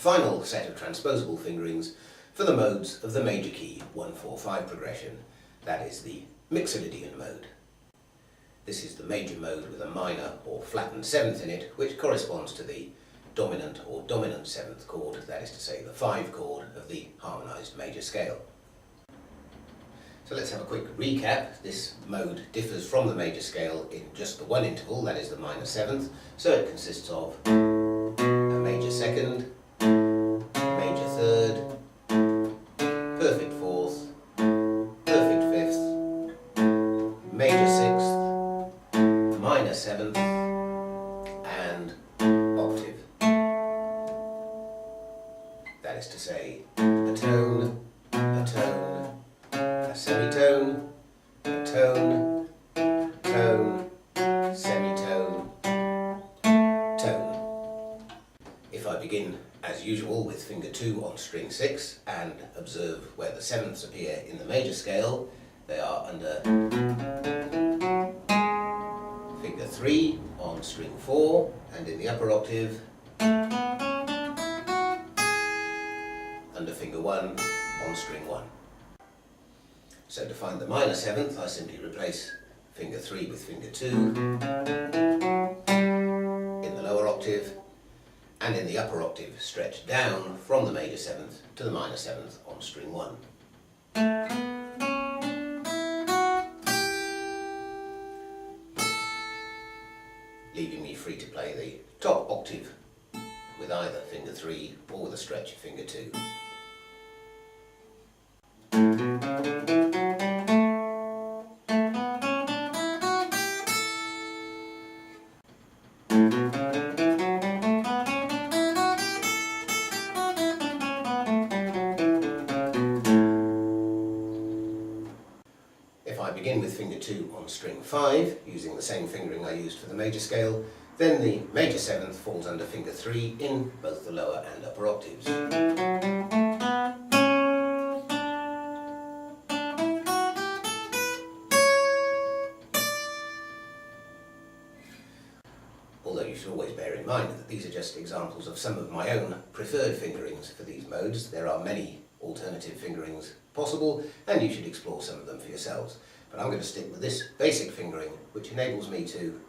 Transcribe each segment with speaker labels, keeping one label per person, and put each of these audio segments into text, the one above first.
Speaker 1: final set of transposable fingerings for the modes of the major key 1-4-5 progression, that is the Mixolydian mode. This is the major mode with a minor or flattened seventh in it, which corresponds to the dominant or dominant seventh chord, that is to say the 5 chord of the harmonised major scale. So let's have a quick recap. This mode differs from the major scale in just the one interval, that is the minor seventh, so it consists of a major second, major third, perfect fourth, perfect fifth, major sixth, minor seventh, and octave. That is to say, a tone, a tone, a semitone, a tone, tone, semitone, tone. If I begin as usual with finger 2 on string 6 and observe where the sevenths appear in the major scale, they are under finger 3 on string 4 and in the upper octave under finger 1 on string 1. So to find the minor seventh, I simply replace finger 3 with finger 2 in the lower octave, and in the upper octave stretch down from the major seventh to the minor seventh on string 1. Leaving me free to play the top octave with either finger 3 or with a stretch of finger 2. If I begin with finger 2 on string 5, using the same fingering I used for the major scale, then the major seventh falls under finger 3 in both the lower and upper octaves. Although you should always bear in mind that these are just examples of some of my own preferred fingerings for these modes. There are many alternative fingerings possible, and you should explore some of them for yourselves. But I'm going to stick with this basic fingering, which enables me to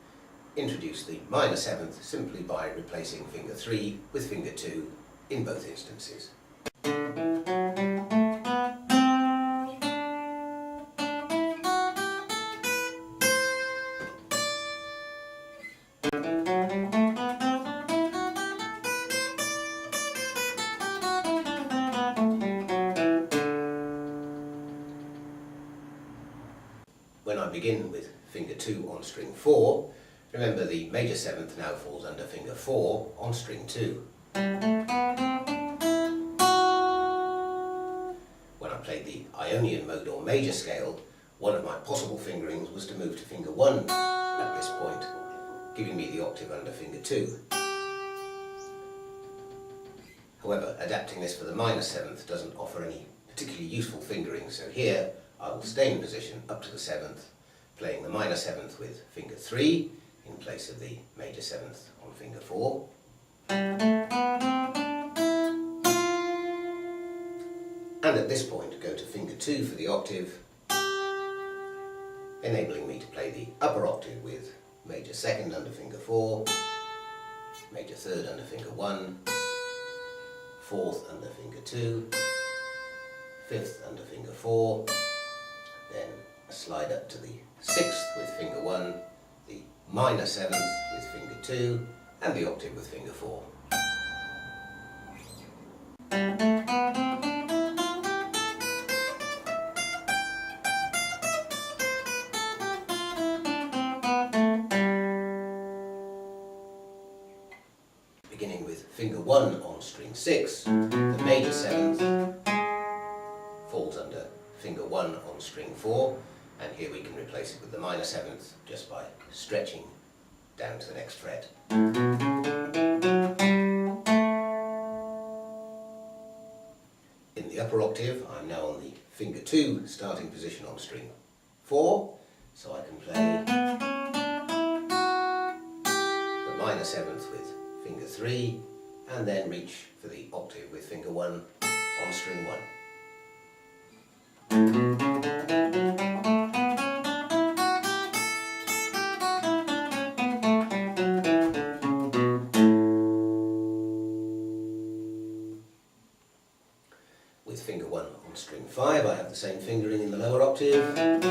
Speaker 1: introduce the minor seventh simply by replacing finger 3 with finger 2 in both instances. When I begin with finger 2 on string 4, remember the major seventh now falls under finger 4 on string 2. When I played the Ionian mode or major scale, one of my possible fingerings was to move to finger 1 at this point, giving me the octave under finger 2. However, adapting this for the minor seventh doesn't offer any particularly useful fingering, so here I will stay in position up to the seventh, playing the minor seventh with finger 3 in place of the major seventh on finger 4. And at this point go to finger 2 for the octave, enabling me to play the upper octave with major second under finger 4, major third under finger 1, fourth under finger 2, fifth under finger 4, then a slide up to the sixth with finger 1, the minor seventh with finger 2, and the octave with finger 4. Beginning with finger 1 on string 6, the major seventh falls under finger 1 on string 4, and here we can replace it with the minor seventh just by stretching down to the next fret. In the upper octave, I'm now on the finger 2 starting position on string 4, so I can play the minor seventh with finger 3, and then reach for the octave with finger 1 on string 1. With finger 1 on string 5, I have the same fingering in the lower octave. And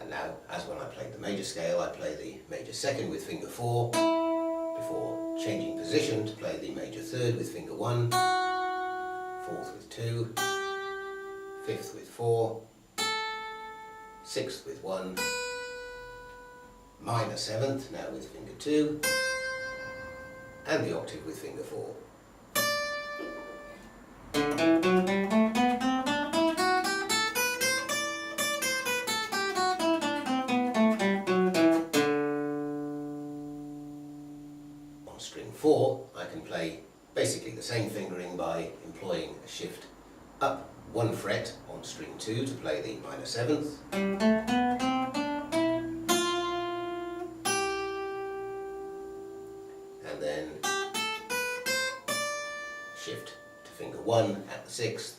Speaker 1: now, as when I played the major scale, I play the major second with finger 4, before changing position to play the major third with finger 1, fourth with 2, fifth with 4, sixth with 1, minor seventh, now with finger 2, and the octave with finger 4. On string 4, I can play basically the same fingering by employing a shift up 1 fret on string 2 to play the minor seventh, and then shift to finger 1 at the 6th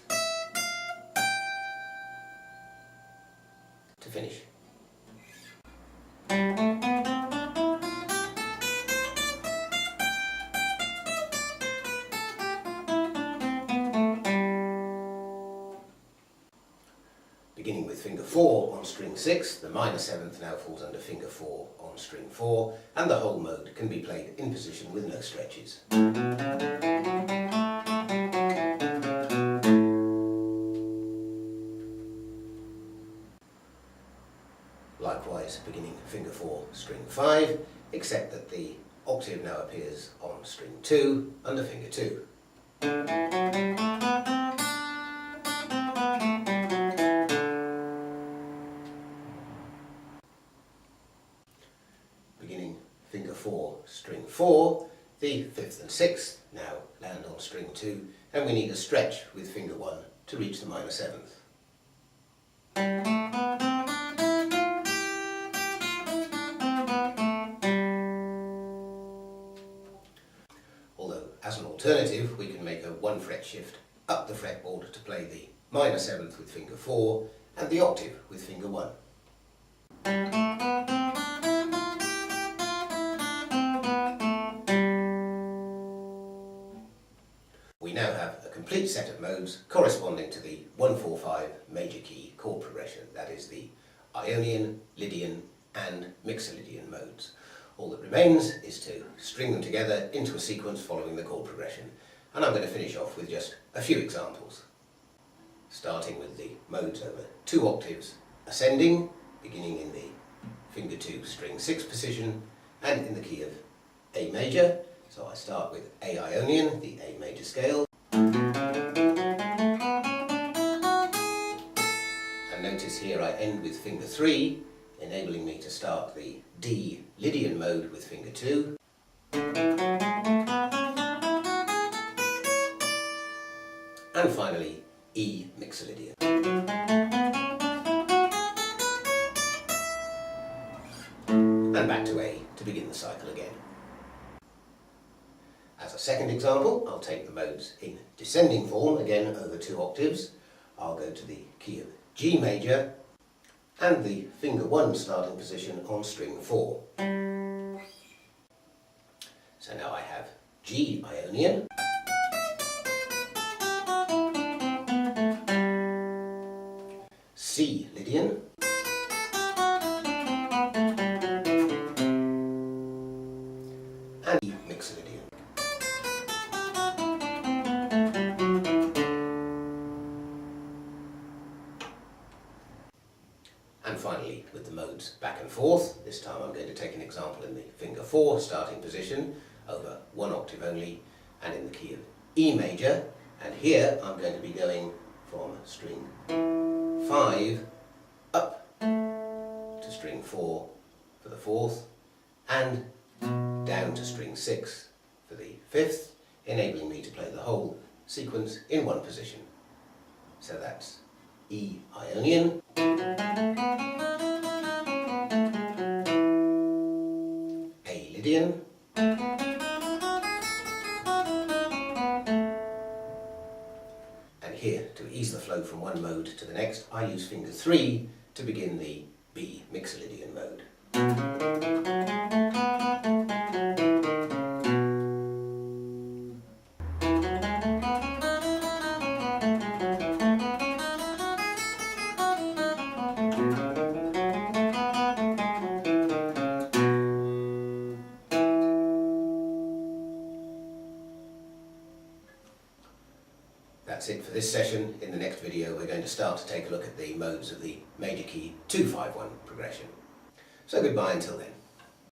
Speaker 1: to finish. Beginning with finger 4 on string 6, the minor seventh now falls under finger 4 on string 4, and the whole mode can be played in position with no stretches. Likewise, beginning finger 4, string 5, except that the octave now appears on string 2 under finger 2. Beginning finger 4, string 4, the 5th and 6th now land on string 2, and we need a stretch with finger 1 to reach the minor 7th. Although, as an alternative, we can make a 1 fret shift up the fretboard to play the minor 7th with finger 4 and the octave with finger 1. We now have a complete set of modes corresponding to the 1-4-5 major key chord progression, that is the Ionian, Lydian and Mixolydian modes. All that remains is to string them together into a sequence following the chord progression, and I'm going to finish off with just a few examples. Starting with the modes over 2 octaves ascending, beginning in the finger 2 string 6 position and in the key of A major. So I start with A Ionian, the A major scale, and notice here I end with finger 3, enabling me to start the D Lydian mode with finger 2, and finally E Mixolydian. And back to A to begin the cycle again. As a second example, I'll take the modes in descending form, again over 2 octaves. I'll go to the key of G major and the finger 1 starting position on string 4. So now I have G Ionian, C Lydian, and E Mixolydian. And finally, with the modes back and forth, this time I'm going to take an example in the finger 4 starting position over 1 octave only and in the key of E major, and here I'm going to be going from string 5 up to string 4 for the 4th and down to string 6 for the 5th, enabling me to play the whole sequence in one position. So that's E Ionian, A Lydian, here, to ease the flow from one mode to the next, I use finger 3 to begin the B Mixolydian mode. That's it for this session. In the next video we're going to start to take a look at the modes of the major key 2-5-1 progression. So goodbye until then.